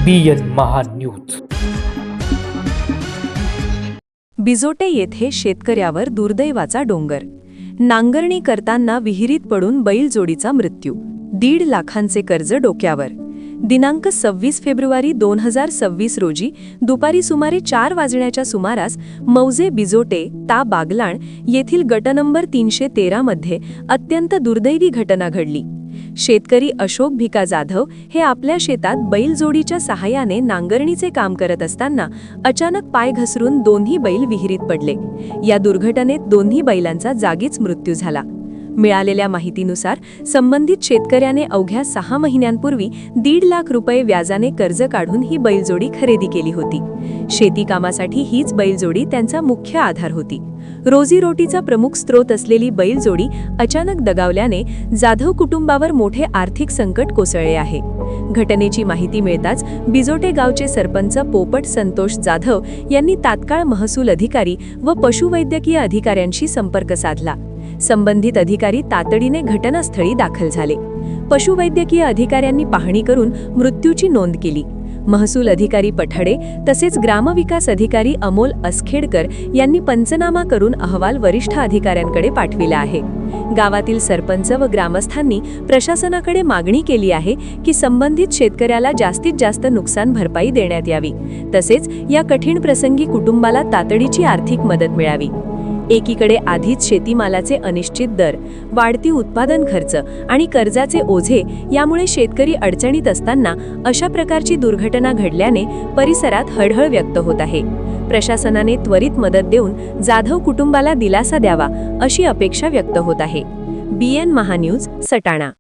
BN Mahanews. बिजोटे येथे शेतकऱ्यावर दुर्दैवाचा डोंगर. नांगरणी करताना विहिरीत पडून बैलजोडीचा मृत्यू. 1.5 लाखांचे कर्ज डोक्यावर. दिनांक 26 फेब्रुवारी 2026 रोजी दुपारी सुमारे 4 वाजण्याच्या सुमारास मौजे बिजोटे ता बागलाण येथील गट नंबर 313 मध्ये अत्यंत दुर्दैवी घटना घडली. शेतकरी अशोक भिका जाधव हे आपल्या शेतात बैलजोडीच्या सहाय्याने नांगरणीचे काम करत असताना अचानक पाय घसरून दोन्ही बैल विहिरीत पडले. या दुर्घटनेत दोन्ही बैलांचा जागीच मृत्यू झाला. मिळालेल्या माहितीनुसार संबंधित शेतकऱ्याने अवघ्या 6 महिन्यांपूर्वी 1.5 लाख रुपये व्याजाने कर्ज काढून ही बैलजोडी खरेदी केली होती. शेती कामासाठी हीच बैलजोडी त्यांचा मुख्य आधार होती. रोजीरोटीचा प्रमुख स्रोत असलेली बैलजोडी अचानक दगावल्याने जाधव कुटुंबावर मोठे आर्थिक संकट कोसळले आहे. घटनेची माहिती मिळताच बिजोटे गावचे सरपंच पोपट संतोष जाधव यांनी तात्काळ महसूल अधिकारी व पशुवैद्यकीय अधिकाऱ्यांशी संपर्क साधला. संबंधित अधिकारी तातडीने घटनास्थळी दाखल झाले. पशुवैद्यकीय अधिकाऱ्यांनी पाहणी करून मृत्यूची नोंद केली. महसूल अधिकारी पठाडे तसेच ग्रामविकास अधिकारी अमोल असखेडकर यांनी पंचनामा करून अहवाल वरिष्ठ अधिकाऱ्यांकडे पाठविला आहे. गावातील सरपंच व ग्रामस्थांनी प्रशासनाकडे मागणी केली आहे की संबंधित शेतकऱ्याला जास्तीत जास्त नुकसान भरपाई देण्यात यावी, तसेच या कठीण प्रसंगी कुटुंबाला तातडीची आर्थिक मदत मिळावी. एकीकडे आधीच शेतीमालाचे अनिश्चित दर, वाढती उत्पादन खर्च आणि कर्जाचे ओझे यामुळे शेतकरी अडचणीत असताना अशा प्रकारची दुर्घटना घडल्याने परिसरात हळहळ व्यक्त होत आहे. प्रशासनाने त्वरित मदत देऊन जाधव कुटुंबाला दिलासा द्यावा अशी अपेक्षा व्यक्त होत आहे. BN महान्यूज, सटाणा.